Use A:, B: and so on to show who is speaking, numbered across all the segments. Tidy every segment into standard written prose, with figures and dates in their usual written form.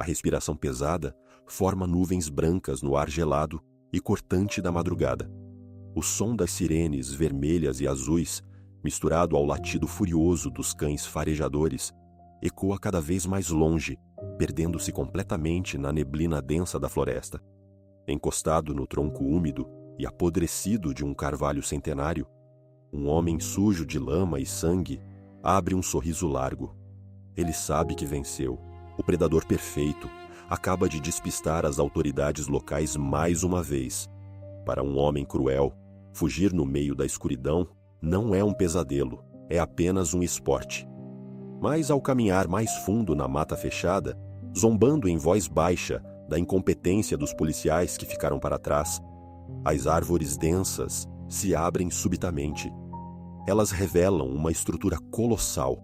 A: respiração pesada forma nuvens brancas no ar gelado e cortante da madrugada. O som das sirenes vermelhas e azuis, misturado ao latido furioso dos cães farejadores, ecoa cada vez mais longe, perdendo-se completamente na neblina densa da floresta. Encostado no tronco úmido e apodrecido de um carvalho centenário, um homem sujo de lama e sangue abre um sorriso largo. Ele sabe que venceu. O predador perfeito acaba de despistar as autoridades locais mais uma vez. Para um homem cruel, fugir no meio da escuridão não é um pesadelo, é apenas um esporte. Mas ao caminhar mais fundo na mata fechada, zombando em voz baixa da incompetência dos policiais que ficaram para trás, as árvores densas se abrem subitamente. Elas revelam uma estrutura colossal,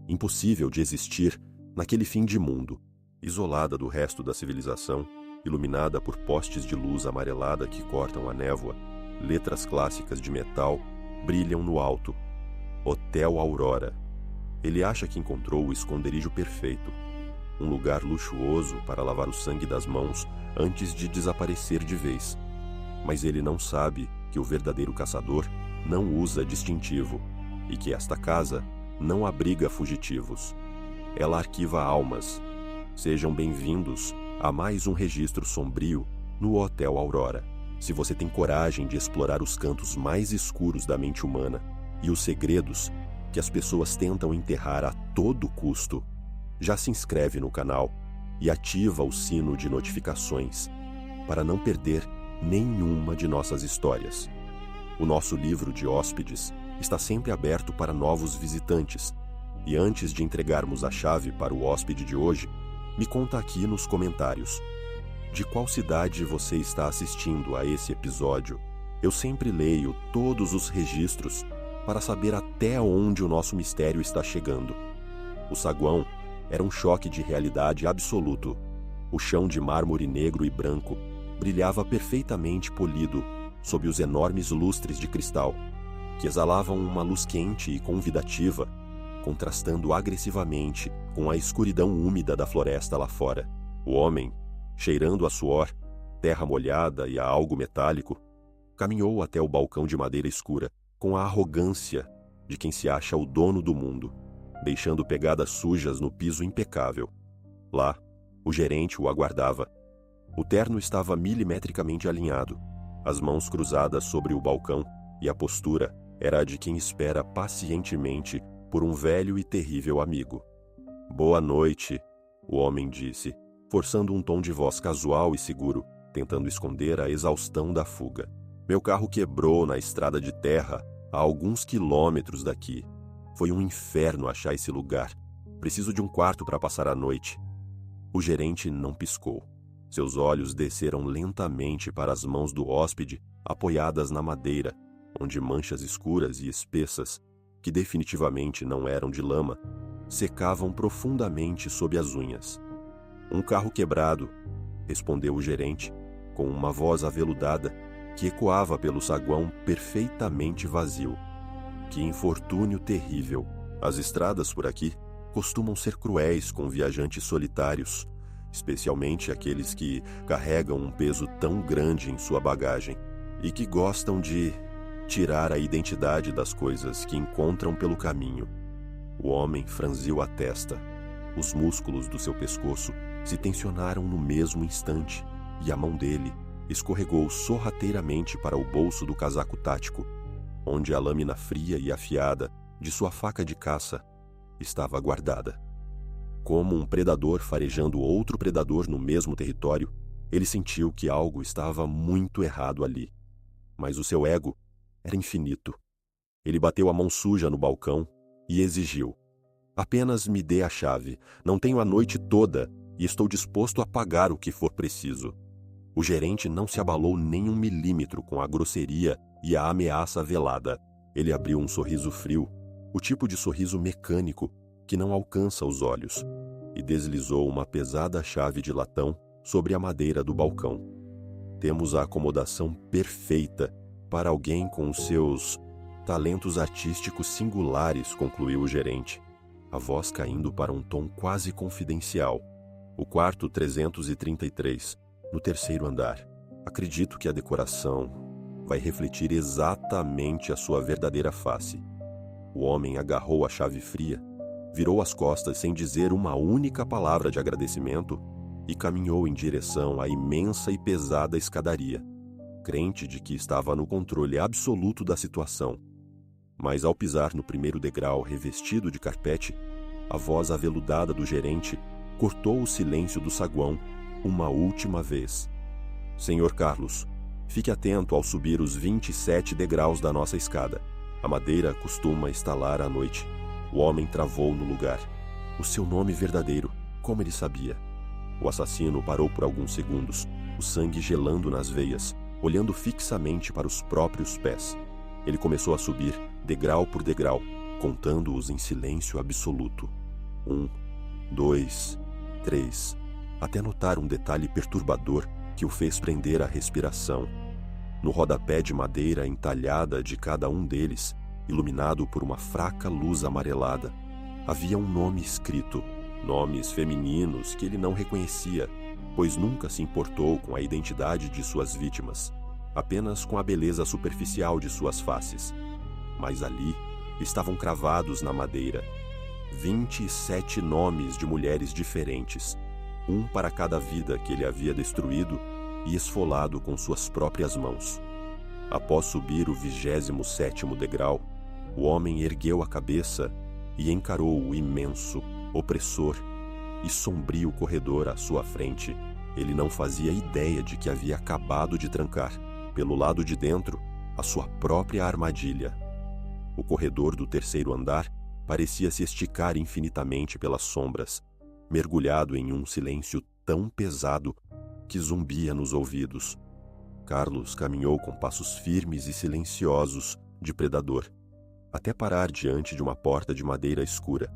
A: impossível de existir naquele fim de mundo, isolada do resto da civilização, iluminada por postes de luz amarelada que cortam a névoa. Letras clássicas de metal brilham no alto. Hotel Aurora. Ele acha que encontrou o esconderijo perfeito, um lugar luxuoso para lavar o sangue das mãos antes de desaparecer de vez. Mas ele não sabe que o verdadeiro caçador não usa distintivo e que esta casa não abriga fugitivos. Ela arquiva almas. Sejam bem-vindos a mais um registro sombrio no Hotel Aurora. Se você tem coragem de explorar os cantos mais escuros da mente humana e os segredos que as pessoas tentam enterrar a todo custo, já se inscreve no canal e ativa o sino de notificações para não perder nenhuma de nossas histórias. O nosso livro de hóspedes está sempre aberto para novos visitantes. E antes de entregarmos a chave para o hóspede de hoje, me conta aqui nos comentários: de qual cidade você está assistindo a esse episódio? Eu sempre leio todos os registros para saber até onde o nosso mistério está chegando. O saguão era um choque de realidade absoluto. O chão de mármore negro e branco brilhava perfeitamente polido sob os enormes lustres de cristal, que exalavam uma luz quente e convidativa, contrastando agressivamente com a escuridão úmida da floresta lá fora. O homem, cheirando a suor, terra molhada e a algo metálico, caminhou até o balcão de madeira escura com a arrogância de quem se acha o dono do mundo, deixando pegadas sujas no piso impecável. Lá, o gerente o aguardava. O terno estava milimetricamente alinhado, as mãos cruzadas sobre o balcão, e a postura era a de quem espera pacientemente por um velho e terrível amigo. "Boa noite", o homem disse, forçando um tom de voz casual e seguro, tentando esconder a exaustão da fuga. "Meu carro quebrou na estrada de terra a alguns quilômetros daqui. Foi um inferno achar esse lugar. Preciso de um quarto para passar a noite." O gerente não piscou. Seus olhos desceram lentamente para as mãos do hóspede apoiadas na madeira, onde manchas escuras e espessas, que definitivamente não eram de lama, secavam profundamente sob as unhas. "Um carro quebrado", respondeu o gerente, com uma voz aveludada que ecoava pelo saguão perfeitamente vazio. "Que infortúnio terrível! As estradas por aqui costumam ser cruéis com viajantes solitários, especialmente aqueles que carregam um peso tão grande em sua bagagem e que gostam de tirar a identidade das coisas que encontram pelo caminho." O homem franziu a testa. Os músculos do seu pescoço se tensionaram no mesmo instante e a mão dele escorregou sorrateiramente para o bolso do casaco tático, onde a lâmina fria e afiada de sua faca de caça estava guardada. Como um predador farejando outro predador no mesmo território, ele sentiu que algo estava muito errado ali. Mas o seu ego era infinito. Ele bateu a mão suja no balcão e exigiu: "Apenas me dê a chave. Não tenho a noite toda e estou disposto a pagar o que for preciso." O gerente não se abalou nem um milímetro com a grosseria e a ameaça velada. Ele abriu um sorriso frio, o tipo de sorriso mecânico que não alcança os olhos, e deslizou uma pesada chave de latão sobre a madeira do balcão. "Temos a acomodação perfeita para alguém com os seus talentos artísticos singulares", concluiu o gerente, a voz caindo para um tom quase confidencial. O quarto 333, no terceiro andar. Acredito que a decoração vai refletir exatamente a sua verdadeira face. O homem agarrou a chave fria, virou as costas sem dizer uma única palavra de agradecimento e caminhou em direção à imensa e pesada escadaria, crente de que estava no controle absoluto da situação. Mas ao pisar no primeiro degrau revestido de carpete, a voz aveludada do gerente cortou o silêncio do saguão uma última vez. Senhor Carlos, fique atento ao subir os 27 degraus da nossa escada. A madeira costuma estalar à noite. O homem travou no lugar. O seu nome verdadeiro, como ele sabia? O assassino parou por alguns segundos, o sangue gelando nas veias, olhando fixamente para os próprios pés. Ele começou a subir, degrau por degrau, contando-os em silêncio absoluto. 1, 2, 3, até notar um detalhe perturbador que o fez prender a respiração. No rodapé de madeira entalhada de cada um deles, iluminado por uma fraca luz amarelada, havia um nome escrito, nomes femininos que ele não reconhecia, pois nunca se importou com a identidade de suas vítimas, apenas com a beleza superficial de suas faces. Mas ali estavam cravados na madeira 27 nomes de mulheres diferentes, um para cada vida que ele havia destruído e esfolado com suas próprias mãos. Após subir o 27º degrau, o homem ergueu a cabeça e encarou o imenso, opressor e sombrio corredor à sua frente. Ele não fazia ideia de que havia acabado de trancar, pelo lado de dentro, a sua própria armadilha. O corredor do terceiro andar parecia se esticar infinitamente pelas sombras, mergulhado em um silêncio tão pesado que zumbia nos ouvidos. Carlos caminhou com passos firmes e silenciosos de predador, até parar diante de uma porta de madeira escura,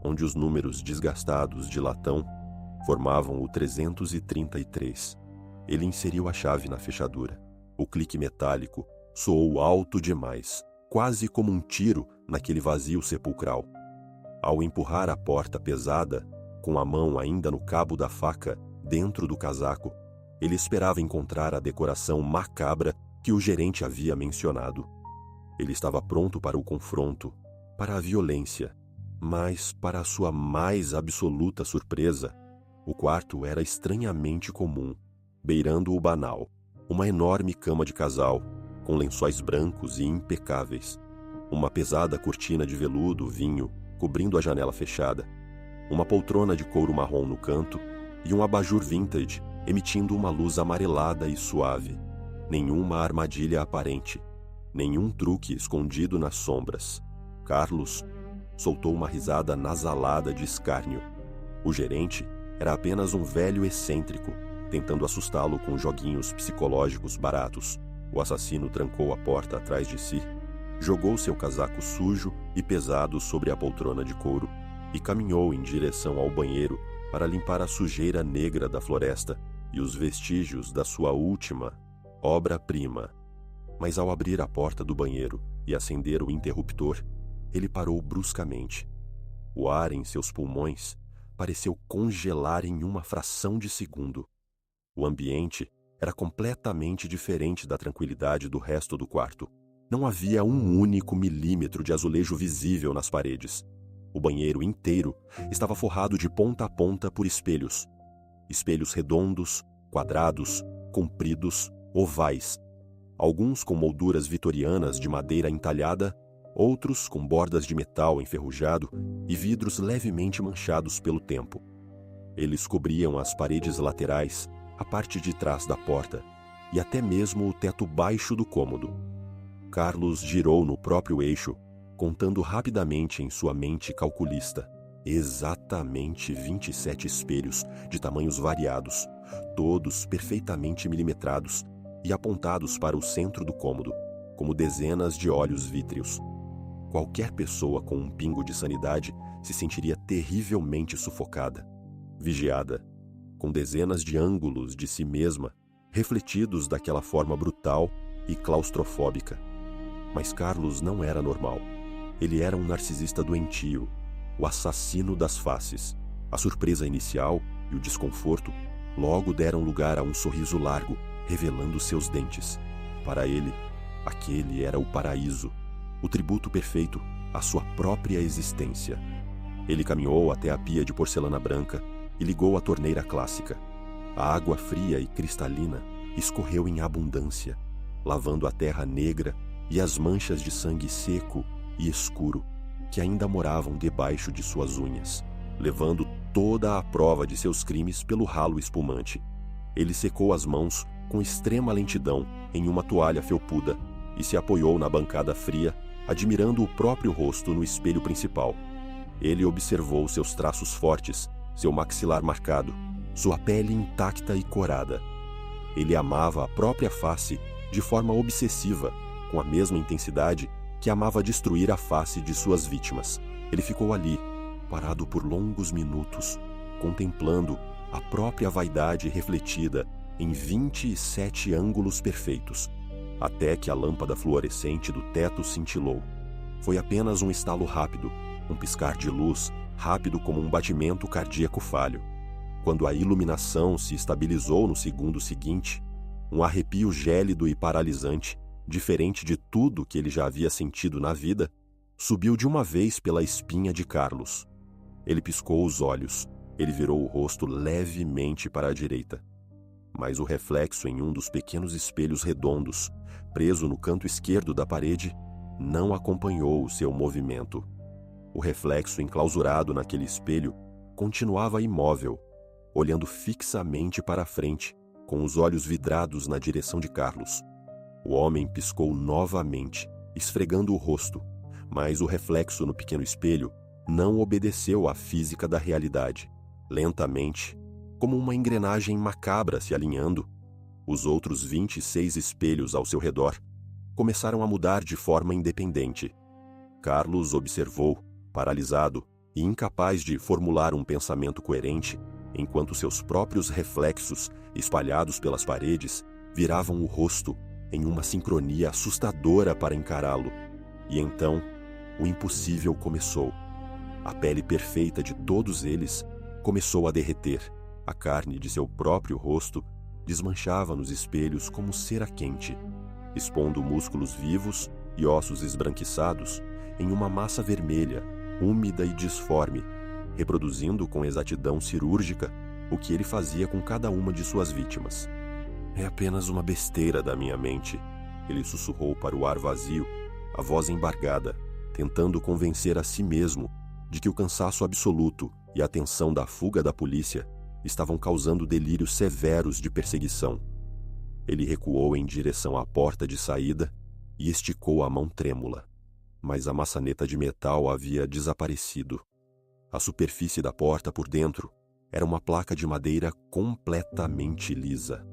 A: onde os números desgastados de latão formavam o 333. Ele inseriu a chave na fechadura. O clique metálico soou alto demais, quase como um tiro naquele vazio sepulcral. Ao empurrar a porta pesada, com a mão ainda no cabo da faca, dentro do casaco, ele esperava encontrar a decoração macabra que o gerente havia mencionado. Ele estava pronto para o confronto, para a violência, mas, para a sua mais absoluta surpresa, o quarto era estranhamente comum, beirando o banal. Uma enorme cama de casal, com lençóis brancos e impecáveis, uma pesada cortina de veludo vinho cobrindo a janela fechada, uma poltrona de couro marrom no canto e um abajur vintage emitindo uma luz amarelada e suave. Nenhuma armadilha aparente, nenhum truque escondido nas sombras. Carlos soltou uma risada nasalada de escárnio. O gerente era apenas um velho excêntrico, tentando assustá-lo com joguinhos psicológicos baratos. O assassino trancou a porta atrás de si, jogou seu casaco sujo e pesado sobre a poltrona de couro e caminhou em direção ao banheiro para limpar a sujeira negra da floresta e os vestígios da sua última obra-prima. Mas ao abrir a porta do banheiro e acender o interruptor, ele parou bruscamente. O ar em seus pulmões pareceu congelar em uma fração de segundo. O ambiente era completamente diferente da tranquilidade do resto do quarto. Não havia um único milímetro de azulejo visível nas paredes. O banheiro inteiro estava forrado de ponta a ponta por espelhos. Espelhos redondos, quadrados, compridos, ovais. Alguns com molduras vitorianas de madeira entalhada, outros com bordas de metal enferrujado e vidros levemente manchados pelo tempo. Eles cobriam as paredes laterais, a parte de trás da porta e até mesmo o teto baixo do cômodo. Carlos girou no próprio eixo, contando rapidamente em sua mente calculista. Exatamente 27 espelhos de tamanhos variados, todos perfeitamente milimetrados e apontados para o centro do cômodo, como dezenas de olhos vítreos. Qualquer pessoa com um pingo de sanidade se sentiria terrivelmente sufocada, vigiada, com dezenas de ângulos de si mesma, refletidos daquela forma brutal e claustrofóbica. Mas Carlos não era normal. Ele era um narcisista doentio, o assassino das faces. A surpresa inicial e o desconforto logo deram lugar a um sorriso largo, revelando seus dentes. Para ele, aquele era o paraíso, o tributo perfeito à sua própria existência. Ele caminhou até a pia de porcelana branca e ligou a torneira clássica. A água fria e cristalina escorreu em abundância, lavando a terra negra e as manchas de sangue seco e escuro que ainda moravam debaixo de suas unhas, levando toda a prova de seus crimes pelo ralo espumante. Ele secou as mãos com extrema lentidão em uma toalha felpuda e se apoiou na bancada fria, admirando o próprio rosto no espelho principal. Ele observou seus traços fortes, seu maxilar marcado, sua pele intacta e corada. Ele amava a própria face de forma obsessiva, com a mesma intensidade que amava destruir a face de suas vítimas. Ele ficou ali, parado por longos minutos, contemplando a própria vaidade refletida em 27 ângulos perfeitos, até que a lâmpada fluorescente do teto cintilou. Foi apenas um estalo rápido, um piscar de luz, rápido como um batimento cardíaco falho. Quando a iluminação se estabilizou no segundo seguinte, um arrepio gélido e paralisante, diferente de tudo que ele já havia sentido na vida, subiu de uma vez pela espinha de Carlos. Ele piscou os olhos, ele virou o rosto levemente para a direita. Mas o reflexo em um dos pequenos espelhos redondos, preso no canto esquerdo da parede, não acompanhou o seu movimento. O reflexo enclausurado naquele espelho continuava imóvel, olhando fixamente para a frente, com os olhos vidrados na direção de Carlos. O homem piscou novamente, esfregando o rosto, mas o reflexo no pequeno espelho não obedeceu à física da realidade. Lentamente, como uma engrenagem macabra se alinhando, os outros 26 espelhos ao seu redor começaram a mudar de forma independente. Carlos observou, paralisado e incapaz de formular um pensamento coerente, enquanto seus próprios reflexos, espalhados pelas paredes, viravam o rosto em uma sincronia assustadora para encará-lo. E então, o impossível começou. A pele perfeita de todos eles começou a derreter. A carne de seu próprio rosto desmanchava nos espelhos como cera quente, expondo músculos vivos e ossos esbranquiçados em uma massa vermelha, úmida e disforme, reproduzindo com exatidão cirúrgica o que ele fazia com cada uma de suas vítimas. É apenas uma besteira da minha mente, ele sussurrou para o ar vazio, a voz embargada, tentando convencer a si mesmo de que o cansaço absoluto e a tensão da fuga da polícia estavam causando delírios severos de perseguição. Ele recuou em direção à porta de saída e esticou a mão trêmula, mas a maçaneta de metal havia desaparecido. A superfície da porta por dentro era uma placa de madeira completamente lisa.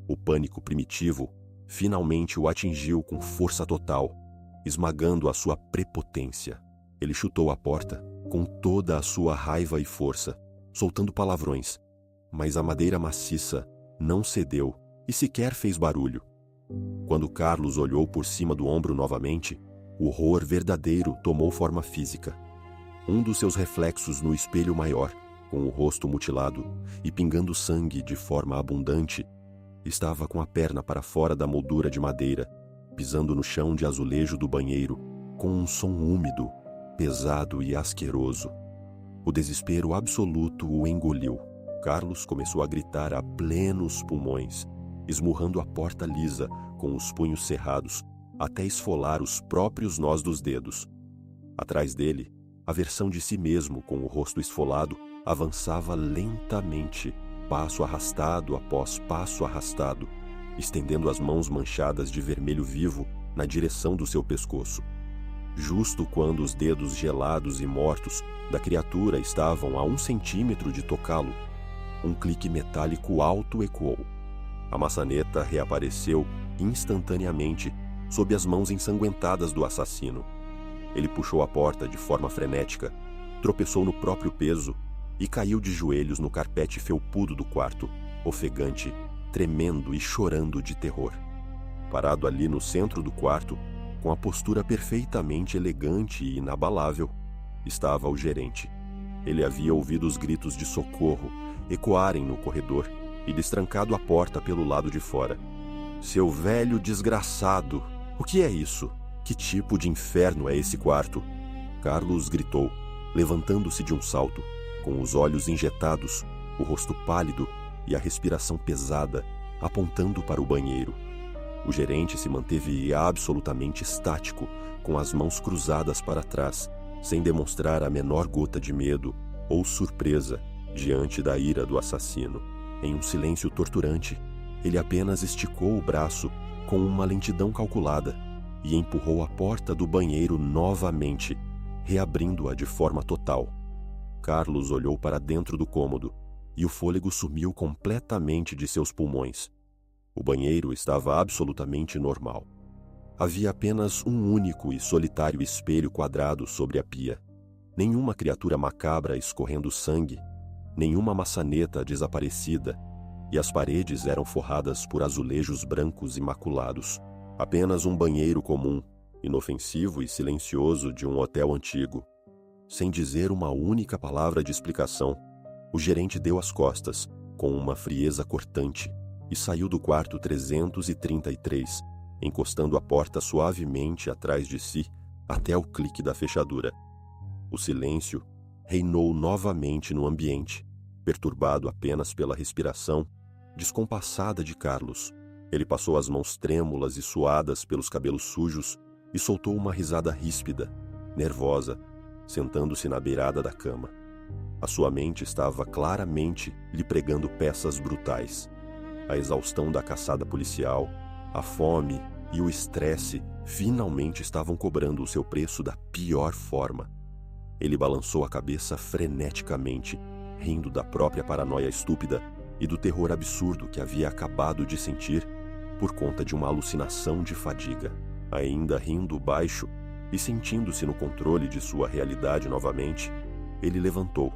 A: O pânico primitivo finalmente o atingiu com força total, esmagando a sua prepotência. Ele chutou a porta com toda a sua raiva e força, soltando palavrões, mas a madeira maciça não cedeu e sequer fez barulho. Quando Carlos olhou por cima do ombro novamente, o horror verdadeiro tomou forma física. Um dos seus reflexos no espelho maior, com o rosto mutilado e pingando sangue de forma abundante, estava com a perna para fora da moldura de madeira, pisando no chão de azulejo do banheiro, com um som úmido, pesado e asqueroso. O desespero absoluto o engoliu. Carlos começou a gritar a plenos pulmões, esmurrando a porta lisa com os punhos cerrados, até esfolar os próprios nós dos dedos. Atrás dele, a versão de si mesmo com o rosto esfolado avançava lentamente, passo arrastado após passo arrastado, estendendo as mãos manchadas de vermelho vivo na direção do seu pescoço. Justo quando os dedos gelados e mortos da criatura estavam a 1 centímetro de tocá-lo, um clique metálico alto ecoou. A maçaneta reapareceu instantaneamente sob as mãos ensanguentadas do assassino. Ele puxou a porta de forma frenética, tropeçou no próprio peso e caiu de joelhos no carpete felpudo do quarto, ofegante, tremendo e chorando de terror. Parado ali no centro do quarto, com a postura perfeitamente elegante e inabalável, estava o gerente. Ele havia ouvido os gritos de socorro ecoarem no corredor e destrancado a porta pelo lado de fora. Seu velho desgraçado! O que é isso? Que tipo de inferno é esse quarto? Carlos gritou, levantando-se de um salto, com os olhos injetados, o rosto pálido e a respiração pesada, apontando para o banheiro. O gerente se manteve absolutamente estático, com as mãos cruzadas para trás, sem demonstrar a menor gota de medo ou surpresa diante da ira do assassino. Em um silêncio torturante, ele apenas esticou o braço com uma lentidão calculada e empurrou a porta do banheiro novamente, reabrindo-a de forma total. Carlos olhou para dentro do cômodo e o fôlego sumiu completamente de seus pulmões. O banheiro estava absolutamente normal. Havia apenas um único e solitário espelho quadrado sobre a pia. Nenhuma criatura macabra escorrendo sangue, nenhuma maçaneta desaparecida, e as paredes eram forradas por azulejos brancos imaculados. Apenas um banheiro comum, inofensivo e silencioso de um hotel antigo. Sem dizer uma única palavra de explicação, o gerente deu as costas, com uma frieza cortante, e saiu do quarto 333, encostando a porta suavemente atrás de si até o clique da fechadura. O silêncio reinou novamente no ambiente, perturbado apenas pela respiração descompassada de Carlos. Ele passou as mãos trêmulas e suadas pelos cabelos sujos e soltou uma risada ríspida, nervosa, sentando-se na beirada da cama. A sua mente estava claramente lhe pregando peças brutais. A exaustão da caçada policial, a fome e o estresse finalmente estavam cobrando o seu preço da pior forma. Ele balançou a cabeça freneticamente, rindo da própria paranoia estúpida e do terror absurdo que havia acabado de sentir por conta de uma alucinação de fadiga. Ainda rindo baixo e sentindo-se no controle de sua realidade novamente, ele levantou,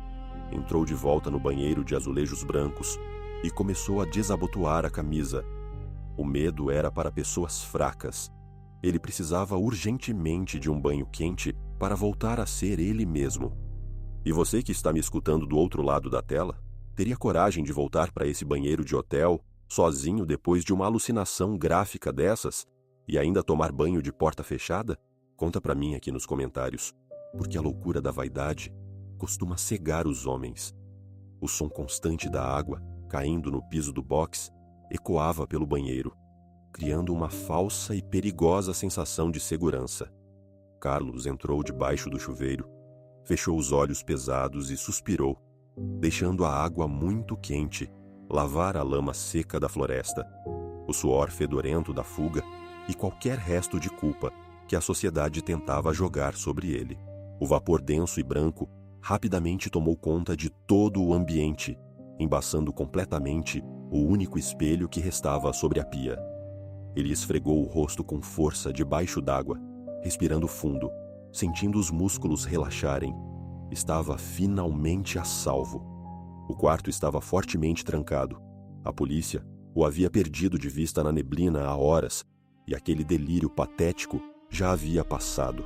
A: entrou de volta no banheiro de azulejos brancos e começou a desabotoar a camisa. O medo era para pessoas fracas. Ele precisava urgentemente de um banho quente para voltar a ser ele mesmo. E você que está me escutando do outro lado da tela, teria coragem de voltar para esse banheiro de hotel, sozinho depois de uma alucinação gráfica dessas, e ainda tomar banho de porta fechada? Conta para mim aqui nos comentários, porque a loucura da vaidade costuma cegar os homens. O som constante da água, caindo no piso do box, ecoava pelo banheiro, criando uma falsa e perigosa sensação de segurança. Carlos entrou debaixo do chuveiro, fechou os olhos pesados e suspirou, deixando a água muito quente lavar a lama seca da floresta, o suor fedorento da fuga e qualquer resto de culpa que a sociedade tentava jogar sobre ele. O vapor denso e branco rapidamente tomou conta de todo o ambiente, embaçando completamente o único espelho que restava sobre a pia. Ele esfregou o rosto com força debaixo d'água, respirando fundo, sentindo os músculos relaxarem. Estava finalmente a salvo. O quarto estava fortemente trancado. A polícia o havia perdido de vista na neblina há horas, e aquele delírio patético já havia passado.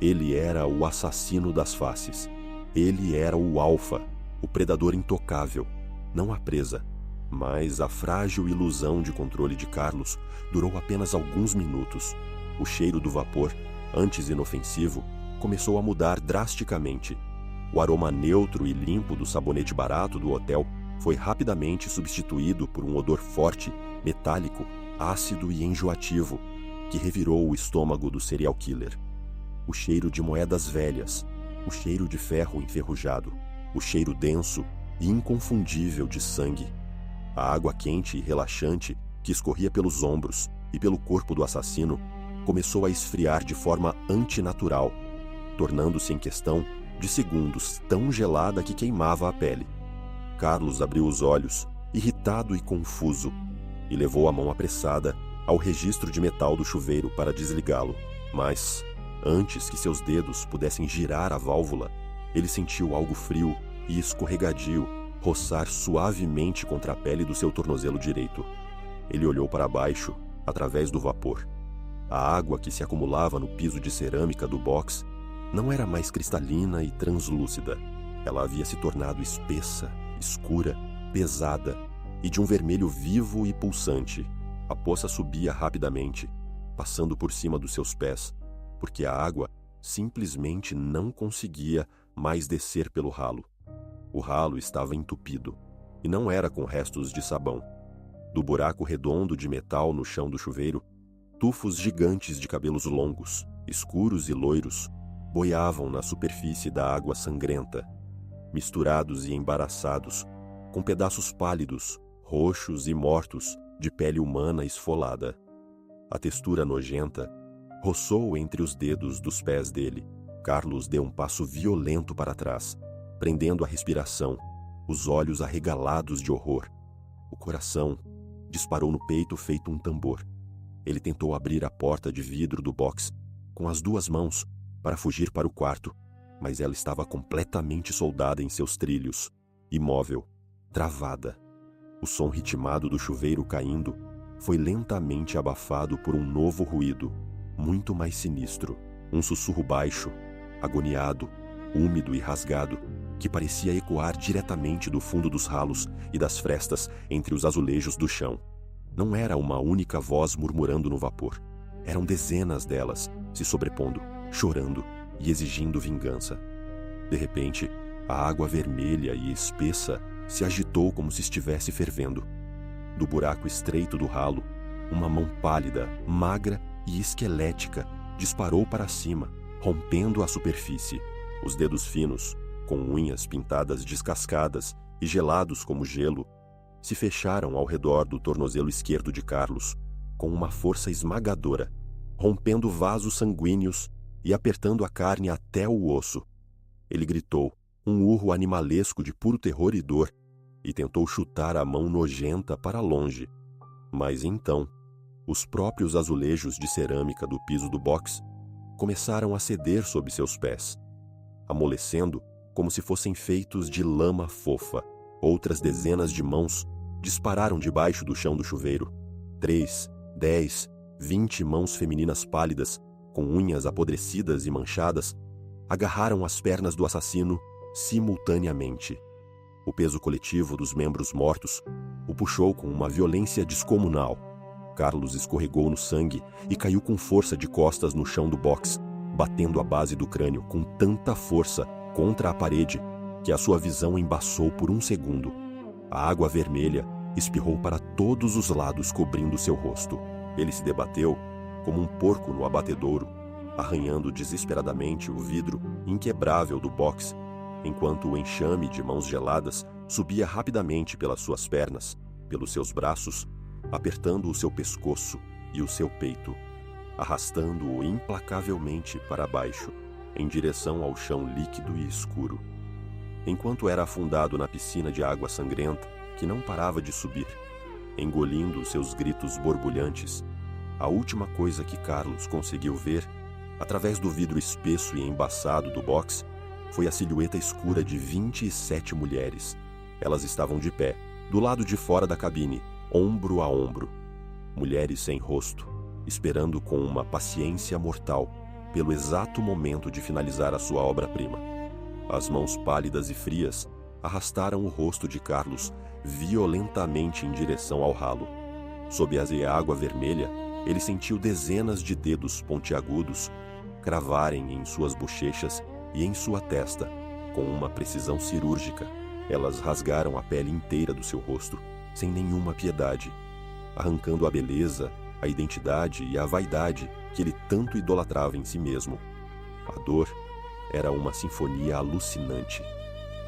A: Ele era o assassino das faces. Ele era o alfa, o predador intocável, não a presa. Mas a frágil ilusão de controle de Carlos durou apenas alguns minutos. O cheiro do vapor, antes inofensivo, começou a mudar drasticamente. O aroma neutro e limpo do sabonete barato do hotel foi rapidamente substituído por um odor forte, metálico, ácido e enjoativo, que revirou o estômago do serial killer. O cheiro de moedas velhas, o cheiro de ferro enferrujado, o cheiro denso e inconfundível de sangue. A água quente e relaxante que escorria pelos ombros e pelo corpo do assassino começou a esfriar de forma antinatural, tornando-se em questão de segundos tão gelada que queimava a pele. Carlos abriu os olhos, irritado e confuso, e levou a mão apressada ao registro de metal do chuveiro para desligá-lo. Mas, antes que seus dedos pudessem girar a válvula, ele sentiu algo frio e escorregadio roçar suavemente contra a pele do seu tornozelo direito. Ele olhou para baixo, através do vapor. A água que se acumulava no piso de cerâmica do box não era mais cristalina e translúcida. Ela havia se tornado espessa escura, pesada e de um vermelho vivo e pulsante. A poça subia rapidamente, passando por cima dos seus pés, porque a água simplesmente não conseguia mais descer pelo ralo. O ralo estava entupido, e não era com restos de sabão. Do buraco redondo de metal no chão do chuveiro, tufos gigantes de cabelos longos, escuros e loiros, boiavam na superfície da água sangrenta, misturados e embaraçados, com pedaços pálidos, roxos e mortos de pele humana esfolada. A textura nojenta roçou entre os dedos dos pés dele. Carlos deu um passo violento para trás, prendendo a respiração, os olhos arregalados de horror. O coração disparou no peito feito um tambor. Ele tentou abrir a porta de vidro do box com as duas mãos para fugir para o quarto, mas ela estava completamente soldada em seus trilhos, imóvel, travada. O som ritmado do chuveiro caindo foi lentamente abafado por um novo ruído, muito mais sinistro. Um sussurro baixo, agoniado, úmido e rasgado, que parecia ecoar diretamente do fundo dos ralos e das frestas entre os azulejos do chão. Não era uma única voz murmurando no vapor. Eram dezenas delas, se sobrepondo, chorando e exigindo vingança. De repente, a água vermelha e espessa se agitou como se estivesse fervendo. Do buraco estreito do ralo, uma mão pálida, magra e esquelética disparou para cima, rompendo a superfície. Os dedos finos, com unhas pintadas descascadas e gelados como gelo, se fecharam ao redor do tornozelo esquerdo de Carlos, com uma força esmagadora, rompendo vasos sanguíneos e apertando a carne até o osso. Ele gritou, um urro animalesco de puro terror e dor, e tentou chutar a mão nojenta para longe. Mas então, os próprios azulejos de cerâmica do piso do box começaram a ceder sob seus pés, amolecendo como se fossem feitos de lama fofa. Outras dezenas de mãos dispararam debaixo do chão do chuveiro. 3, 10, 20 mãos femininas pálidas, com unhas apodrecidas e manchadas, agarraram as pernas do assassino simultaneamente. O peso coletivo dos membros mortos o puxou com uma violência descomunal. Carlos escorregou no sangue e caiu com força de costas no chão do box, batendo a base do crânio com tanta força contra a parede que a sua visão embaçou por um segundo. A água vermelha espirrou para todos os lados, cobrindo seu rosto. Ele se debateu como um porco no abatedouro, arranhando desesperadamente o vidro inquebrável do box, enquanto o enxame de mãos geladas subia rapidamente pelas suas pernas, pelos seus braços, apertando o seu pescoço e o seu peito, arrastando-o implacavelmente para baixo, em direção ao chão líquido e escuro. Enquanto era afundado na piscina de água sangrenta, que não parava de subir, engolindo seus gritos borbulhantes, a última coisa que Carlos conseguiu ver, através do vidro espesso e embaçado do box, foi a silhueta escura de 27 mulheres. Elas estavam de pé, do lado de fora da cabine, ombro a ombro. Mulheres sem rosto, esperando com uma paciência mortal pelo exato momento de finalizar a sua obra-prima. As mãos pálidas e frias arrastaram o rosto de Carlos violentamente em direção ao ralo. Sob a água vermelha, ele sentiu dezenas de dedos pontiagudos cravarem em suas bochechas e em sua testa, com uma precisão cirúrgica. Elas rasgaram a pele inteira do seu rosto, sem nenhuma piedade, arrancando a beleza, a identidade e a vaidade que ele tanto idolatrava em si mesmo. A dor era uma sinfonia alucinante.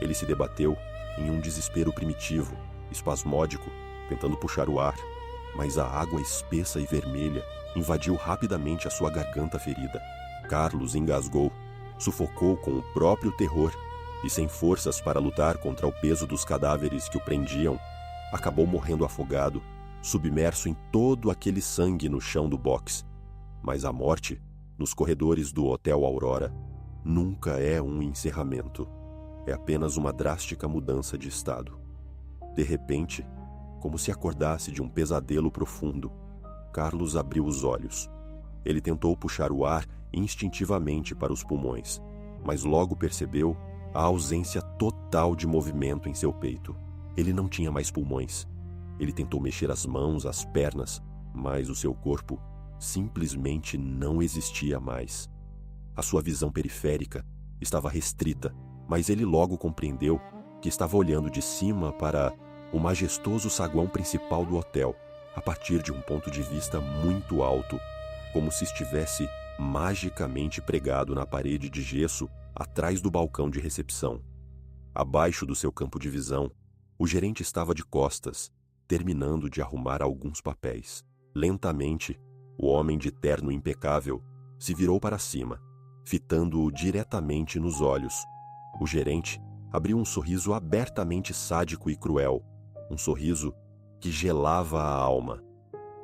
A: Ele se debateu em um desespero primitivo, espasmódico, tentando puxar o ar, mas a água espessa e vermelha invadiu rapidamente a sua garganta ferida. Carlos engasgou, sufocou com o próprio terror e, sem forças para lutar contra o peso dos cadáveres que o prendiam, acabou morrendo afogado, submerso em todo aquele sangue no chão do box. Mas a morte, nos corredores do Hotel Aurora, nunca é um encerramento. É apenas uma drástica mudança de estado. De repente, como se acordasse de um pesadelo profundo, Carlos abriu os olhos. Ele tentou puxar o ar instintivamente para os pulmões, mas logo percebeu a ausência total de movimento em seu peito. Ele não tinha mais pulmões. Ele tentou mexer as mãos, as pernas, mas o seu corpo simplesmente não existia mais. A sua visão periférica estava restrita, mas ele logo compreendeu que estava olhando de cima para o majestoso saguão principal do hotel, a partir de um ponto de vista muito alto, como se estivesse magicamente pregado na parede de gesso atrás do balcão de recepção. Abaixo do seu campo de visão, o gerente estava de costas, terminando de arrumar alguns papéis. Lentamente, o homem de terno impecável se virou para cima, fitando-o diretamente nos olhos. O gerente abriu um sorriso abertamente sádico e cruel, um sorriso que gelava a alma.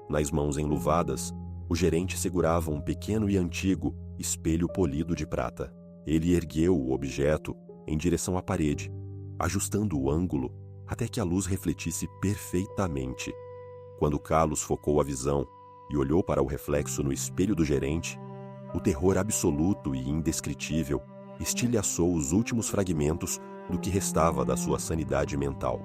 A: Nas mãos enluvadas, o gerente segurava um pequeno e antigo espelho polido de prata. Ele ergueu o objeto em direção à parede, ajustando o ângulo até que a luz refletisse perfeitamente. Quando Carlos focou a visão e olhou para o reflexo no espelho do gerente, o terror absoluto e indescritível estilhaçou os últimos fragmentos do que restava da sua sanidade mental.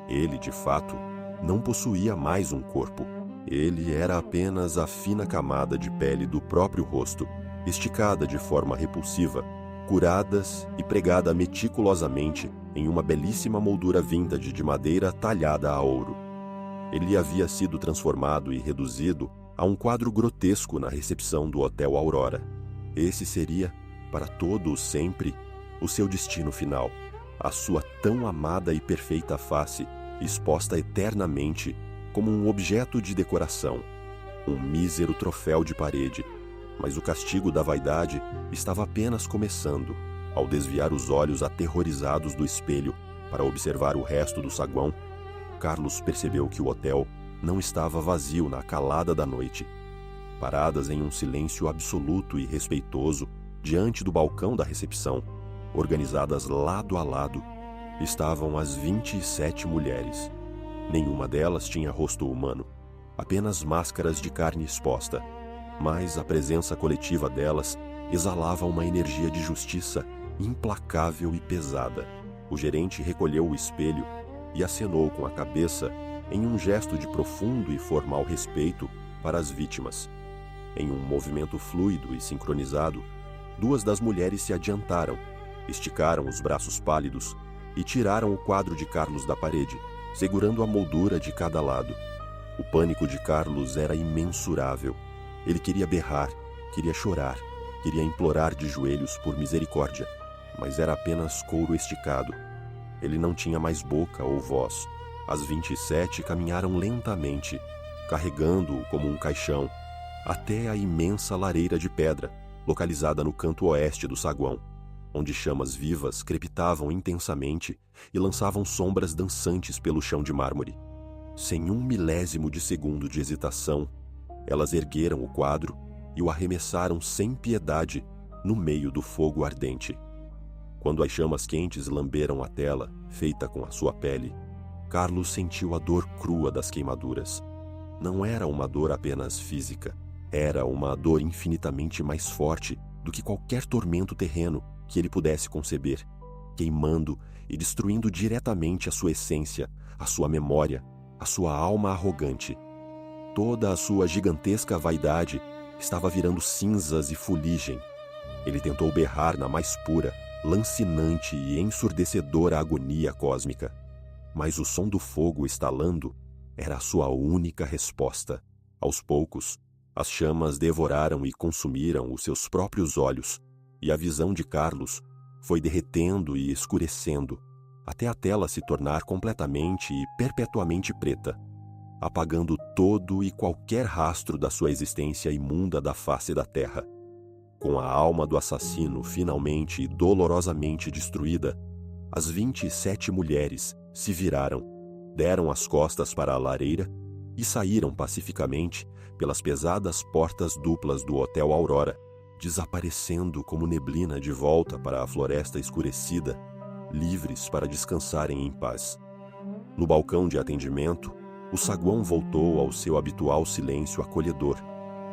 A: Ele, de fato, não possuía mais um corpo. Ele era apenas a fina camada de pele do próprio rosto, esticada de forma repulsiva, curadas e pregada meticulosamente em uma belíssima moldura vintage de madeira talhada a ouro. Ele havia sido transformado e reduzido a um quadro grotesco na recepção do Hotel Aurora. Esse seria, para todo o sempre, o seu destino final, a sua tão amada e perfeita face, exposta eternamente como um objeto de decoração, um mísero troféu de parede. Mas o castigo da vaidade estava apenas começando. Ao desviar os olhos aterrorizados do espelho para observar o resto do saguão, Carlos percebeu que o hotel não estava vazio na calada da noite. Paradas em um silêncio absoluto e respeitoso diante do balcão da recepção, organizadas lado a lado, estavam as 27 mulheres. Nenhuma delas tinha rosto humano, apenas máscaras de carne exposta, mas a presença coletiva delas exalava uma energia de justiça implacável e pesada. O gerente recolheu o espelho e acenou com a cabeça em um gesto de profundo e formal respeito para as vítimas. Em um movimento fluido e sincronizado, duas das mulheres se adiantaram, esticaram os braços pálidos e tiraram o quadro de Carlos da parede, segurando a moldura de cada lado. O pânico de Carlos era imensurável. Ele queria berrar, queria chorar, queria implorar de joelhos por misericórdia, mas era apenas couro esticado. Ele não tinha mais boca ou voz. As 27 caminharam lentamente, carregando-o como um caixão, até a imensa lareira de pedra, localizada no canto oeste do saguão, onde chamas vivas crepitavam intensamente e lançavam sombras dançantes pelo chão de mármore. Sem um milésimo de segundo de hesitação, elas ergueram o quadro e o arremessaram sem piedade no meio do fogo ardente. Quando as chamas quentes lamberam a tela, feita com a sua pele, Carlos sentiu a dor crua das queimaduras. Não era uma dor apenas física, era uma dor infinitamente mais forte do que qualquer tormento terreno que ele pudesse conceber, queimando e destruindo diretamente a sua essência, a sua memória, a sua alma arrogante. Toda a sua gigantesca vaidade estava virando cinzas e fuligem. Ele tentou berrar na mais pura, lancinante e ensurdecedora agonia cósmica, mas o som do fogo estalando era a sua única resposta. Aos poucos, as chamas devoraram e consumiram os seus próprios olhos, e a visão de Carlos foi derretendo e escurecendo, até a tela se tornar completamente e perpetuamente preta, apagando todo e qualquer rastro da sua existência imunda da face da terra. Com a alma do assassino finalmente e dolorosamente destruída, as 27 mulheres se viraram, deram as costas para a lareira e saíram pacificamente pelas pesadas portas duplas do Hotel Aurora, desaparecendo como neblina de volta para a floresta escurecida, livres para descansarem em paz. No balcão de atendimento, o saguão voltou ao seu habitual silêncio acolhedor,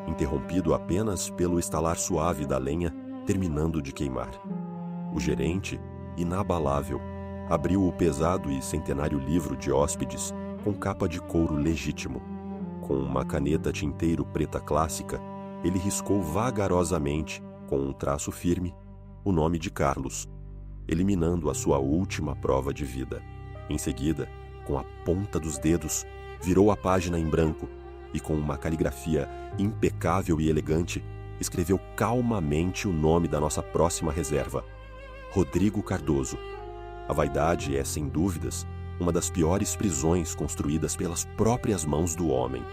A: interrompido apenas pelo estalar suave da lenha terminando de queimar. O gerente inabalável, abriu o pesado e centenário livro de hóspedes com capa de couro legítimo. Com uma caneta tinteiro preta clássica, ele riscou vagarosamente, com um traço firme, o nome de Carlos, eliminando a sua última prova de vida. Em seguida, com a ponta dos dedos, virou a página em branco e, com uma caligrafia impecável e elegante, escreveu calmamente o nome da nossa próxima reserva: Rodrigo Cardoso. A vaidade é, sem dúvidas, uma das piores prisões construídas pelas próprias mãos do homem.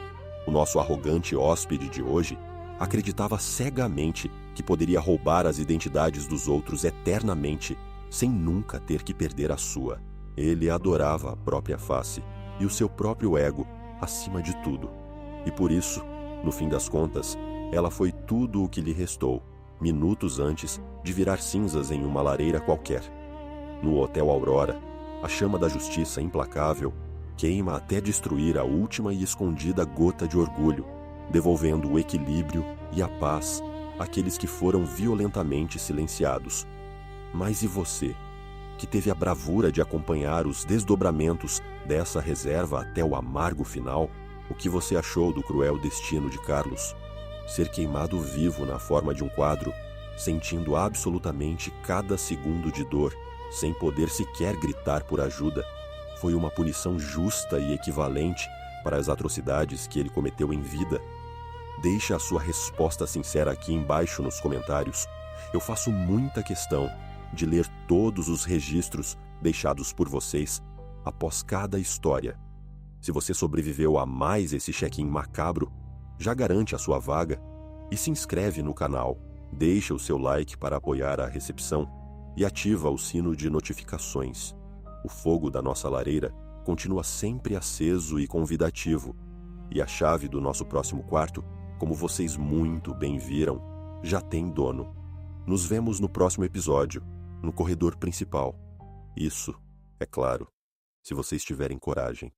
A: O nosso arrogante hóspede de hoje acreditava cegamente que poderia roubar as identidades dos outros eternamente, sem nunca ter que perder a sua. Ele adorava a própria face e o seu próprio ego acima de tudo. E por isso, no fim das contas, ela foi tudo o que lhe restou, minutos antes de virar cinzas em uma lareira qualquer. No Hotel Aurora, a chama da justiça implacável queima até destruir a última e escondida gota de orgulho, devolvendo o equilíbrio e a paz àqueles que foram violentamente silenciados. Mas e você, que teve a bravura de acompanhar os desdobramentos dessa reserva até o amargo final? O que você achou do cruel destino de Carlos? Ser queimado vivo na forma de um quadro, sentindo absolutamente cada segundo de dor, sem poder sequer gritar por ajuda, foi uma punição justa e equivalente para as atrocidades que ele cometeu em vida? Deixe a sua resposta sincera aqui embaixo nos comentários. Eu faço muita questão de ler todos os registros deixados por vocês após cada história. Se você sobreviveu a mais esse check-in macabro, já garante a sua vaga e se inscreve no canal, deixa o seu like para apoiar a recepção e ativa o sino de notificações. O fogo da nossa lareira continua sempre aceso e convidativo, e a chave do nosso próximo quarto, como vocês muito bem viram, já tem dono. Nos vemos no próximo episódio, no corredor principal. Isso, é claro, se vocês tiverem coragem.